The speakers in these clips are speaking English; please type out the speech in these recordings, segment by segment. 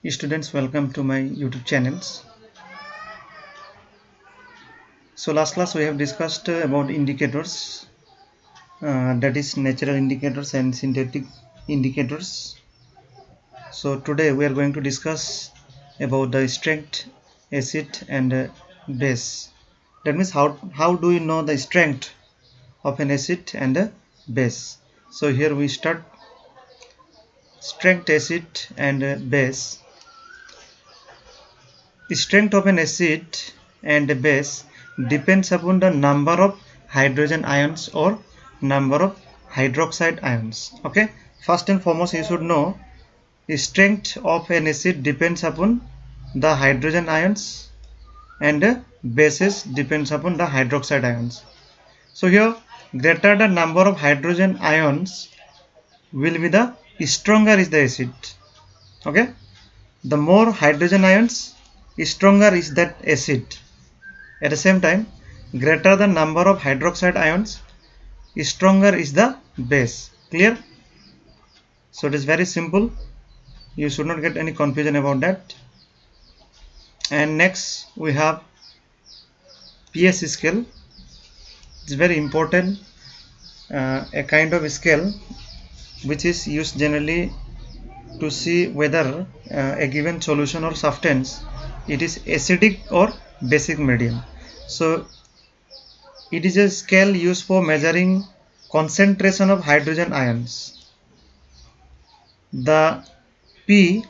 Students, welcome to my YouTube channels. So last class we have discussed about indicators, that is natural indicators and synthetic indicators. So today we are going to discuss about the strength, acid and base. That means how do you know the strength of an acid and a base. So here we start strength, acid and base. The strength of an acid and a base depends upon the number of hydrogen ions or number of hydroxide ions. Okay, first and foremost you should know the strength of an acid depends upon the hydrogen ions and the bases depends upon the hydroxide ions. So here greater the number of hydrogen ions will be the stronger is the acid. Okay, the more hydrogen ions, stronger is that acid. At the same time, greater the number of hydroxide ions, stronger is the base. Clear? So it is very simple. You should not get any confusion about that. And next we have pH scale. It's very important, a kind of scale which is used generally to see whether a given solution or substance it is acidic or basic medium. So it is a scale used for measuring concentration of hydrogen ions. The P,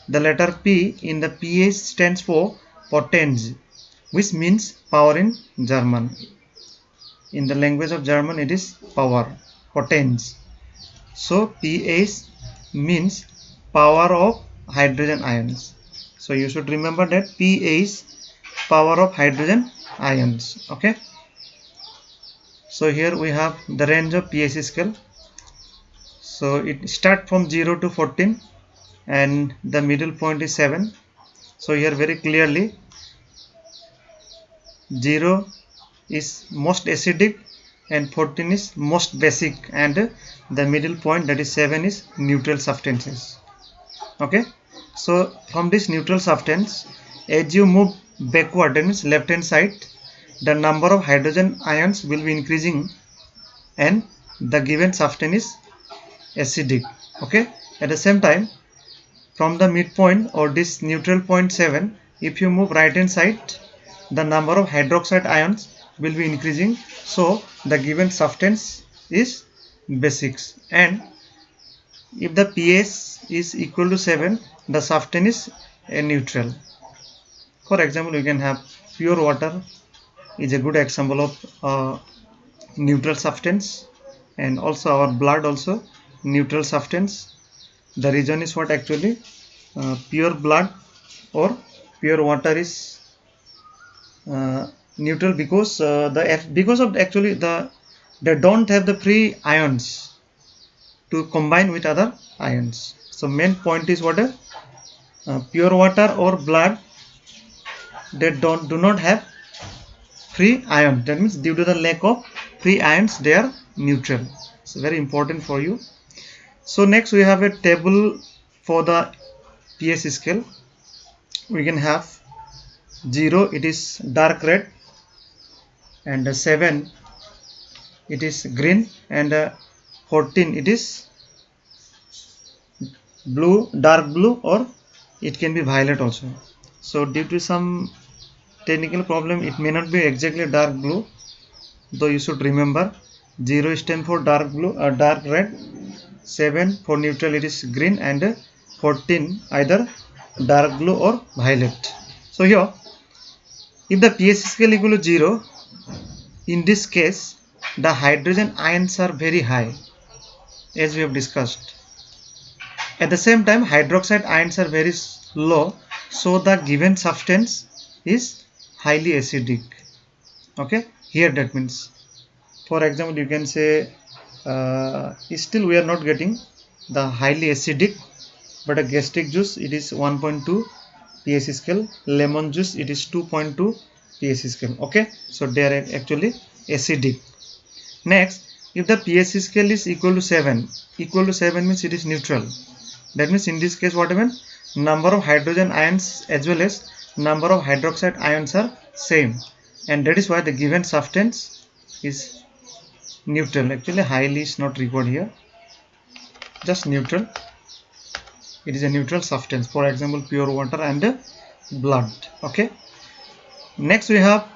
the letter P in the pH stands for Potenz, which means power in German. In the language of German it is power, Potenz. So pH means power of hydrogen ions. So you should remember that pH power of hydrogen ions. Okay. So here we have the range of pH scale. So it starts from 0 to 14 and the middle point is 7. So here very clearly 0 is most acidic and 14 is most basic and the middle point, that is 7, is neutral substances. Okay, so from this neutral substance, as you move backward, that means left hand side, the number of hydrogen ions will be increasing and the given substance is acidic. Okay, at the same time, from the midpoint or this neutral point 7, if you move right hand side, the number of hydroxide ions will be increasing, so the given substance is basics. And if the pH is equal to 7, the substance is a neutral. For example, you can have pure water is a good example of neutral substance, and also our blood also neutral substance. The reason is what actually pure blood or pure water is neutral because because of actually they don't have the free ions to combine with other ions. So main point is what pure water or blood, they do not have free ion. That means due to the lack of free ions they are neutral. It's very important for you. So next we have a table for the pH scale. We can have 0, it is dark red, and 7 it is green, and 14 it is blue, dark blue, or it can be violet also. So due to some technical problem it may not be exactly dark blue, though you should remember 0 stands for dark blue, dark red, 7 for neutral it is green, and 14 either dark blue or violet. So here if the pH scale equal to 0, in this case the hydrogen ions are very high, as we have discussed. At the same time hydroxide ions are very low, so the given substance is highly acidic. Okay, here that means, for example, you can say still we are not getting the highly acidic, but a gastric juice it is 1.2 pH scale, lemon juice it is 2.2 pH scale. Okay, so they are actually acidic. Next, if the pH scale is equal to 7 means it is neutral. That means in this case what happens, number of hydrogen ions as well as number of hydroxide ions are same, and that is why the given substance is neutral. Actually highly is not required here, just neutral. It is a neutral substance, for example pure water and blood. Okay, next we have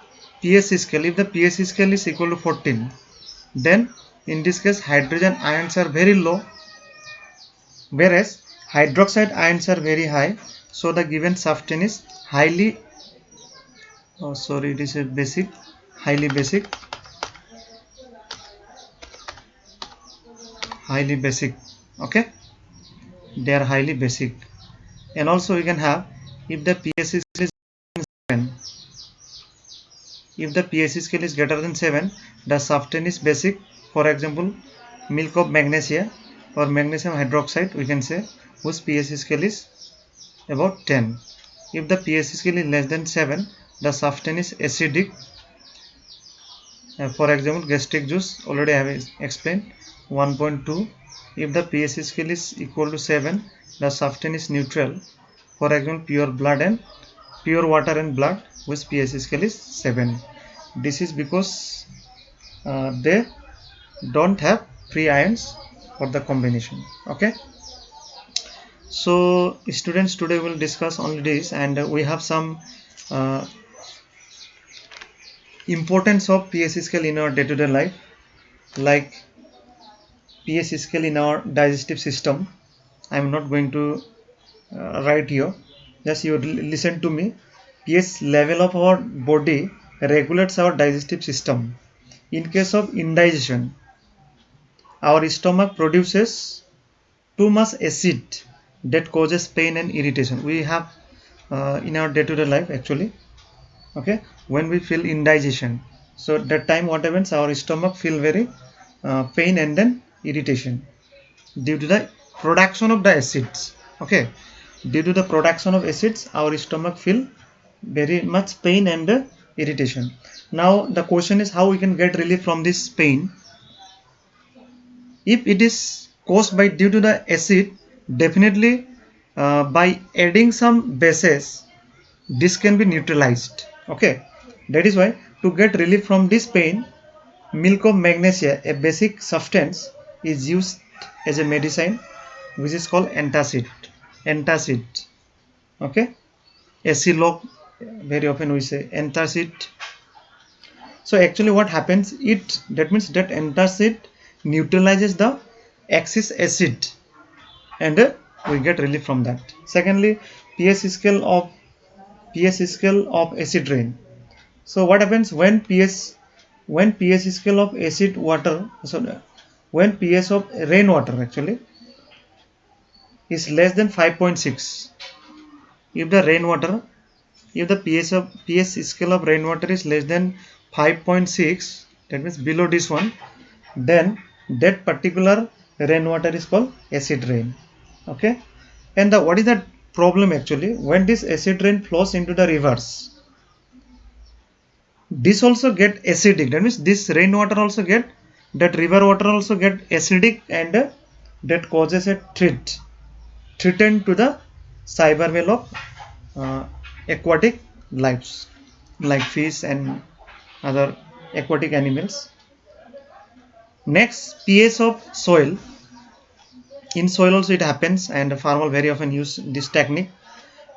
pH scale. If the pH scale is equal to 14, then in this case hydrogen ions are very low, whereas hydroxide ions are very high. So the given substance is highly, oh sorry, it is a basic, highly basic, highly basic. Okay, they are highly basic. And also we can have, if the pH scale is 7, if the pH scale is greater than 7, the substance is basic. For example milk of magnesia or magnesium hydroxide, we can say, whose pH scale is about 10. If the pH scale is less than 7, the substance is acidic. For example gastric juice, already I have explained, 1.2. If the pH scale is equal to 7, the substance is neutral. For example pure blood and pure water and blood, whose pH scale is 7. This is because they don't have free ions for the combination. Okay, so students, today we'll discuss only this, and we have some uh, importance of pH scale in our day-to-day life, like pH scale in our digestive system. I am not going to write here, just you listen to me. pH level of our body regulates our digestive system. In case of indigestion, our stomach produces too much acid that causes pain and irritation. We have in our day-to-day life actually. Okay, when we feel indigestion, so that time what happens, our stomach feel very pain and then irritation due to the production of the acids. Okay, due to the production of acids, our stomach feel very much pain and irritation. Now the question is how we can get relief from this pain. If it is caused by due to the acid, definitely by adding some bases, this can be neutralized. Okay, that is why to get relief from this pain, milk of magnesia, a basic substance, is used as a medicine, which is called antacid. Antacid. Okay, acilog, very often we say antacid. So actually what happens, it, that means that antacid neutralizes the excess acid, and we get relief from that. Secondly, pH scale of acid rain. So what happens when pH scale of acid water, so when pH of rainwater actually is less than 5.6, if the rainwater, if the pH scale of rainwater is less than 5.6, that means below this one, then that particular rainwater is called acid rain. Okay, and what is the problem actually, when this acid rain flows into the rivers, this also get acidic. That means this rainwater also get, that river water also get acidic, and that causes a threaten to the survival of aquatic lives like fish and other aquatic animals. Next, pH of soil. In soil also it happens, and farmers very often use this technique.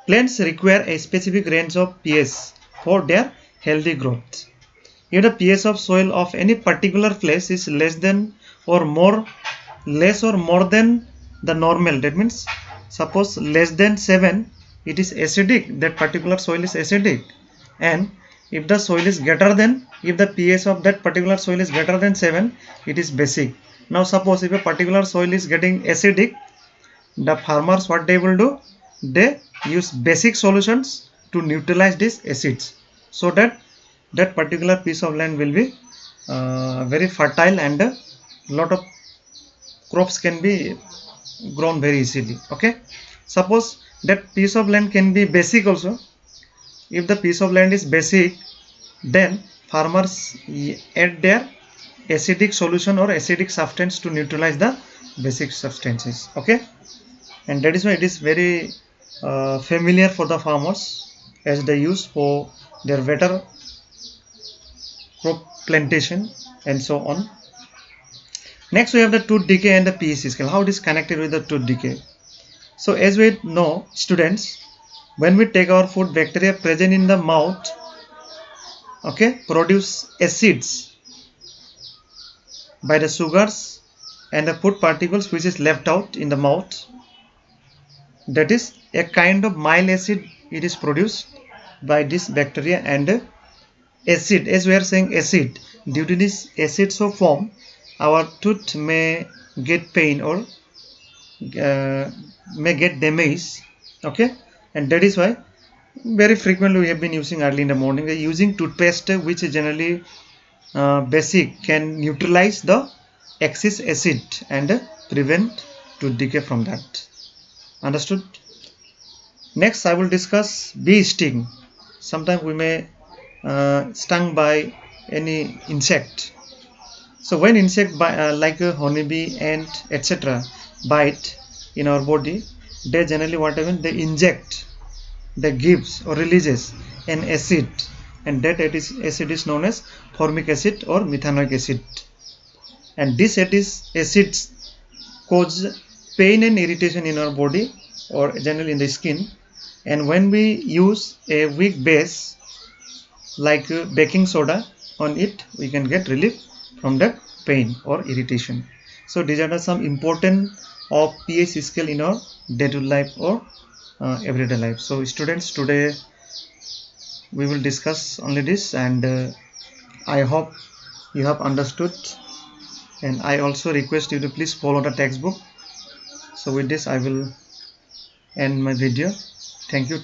Plants require a specific range of pH for their healthy growth. If the pH of soil of any particular place is less or more than the normal, that means suppose less than 7, it is acidic, that particular soil is acidic. And if the soil is greater than, if the pH of that particular soil is greater than 7, it is basic. Now suppose if a particular soil is getting acidic, the farmers, what they will do, they use basic solutions to neutralize these acids, so that that particular piece of land will be very fertile, and a lot of crops can be grown very easily. Okay, suppose that piece of land can be basic also. If the piece of land is basic, then farmers add their acidic solution or acidic substance to neutralize the basic substances. Okay, and that is why it is very familiar for the farmers as they use for their better crop plantation and so on. Next we have the tooth decay and the PEC scale. How it is connected with the tooth decay? So as we know, students, when we take our food, bacteria present in the mouth, okay, produce acids by the sugars and the food particles which is left out in the mouth. That is a kind of mild acid. It is produced by this bacteria, and acid, as we are saying acid, due to this acid so form, our tooth may get pain or may get damage. Okay, and that is why very frequently we have been using early in the morning using toothpaste which is generally basic, can neutralize the excess acid and prevent tooth decay from that. Understood? Next I will discuss bee sting. Sometimes we may stung by any insect. So when insect like a honeybee, ant, etc. bite in our body, they generally what happen, they inject, they gives or releases an acid, and that acid is known as formic acid or methanoic acid. And this acids cause pain and irritation in our body or generally in the skin. And when we use a weak base like baking soda on it, we can get relief from that pain or irritation. So these are some important of pH scale in our day-to-day life or everyday life. So students, today we will discuss only this, and I hope you have understood, and I also request you to please follow the textbook. So with this I will end my video. Thank you.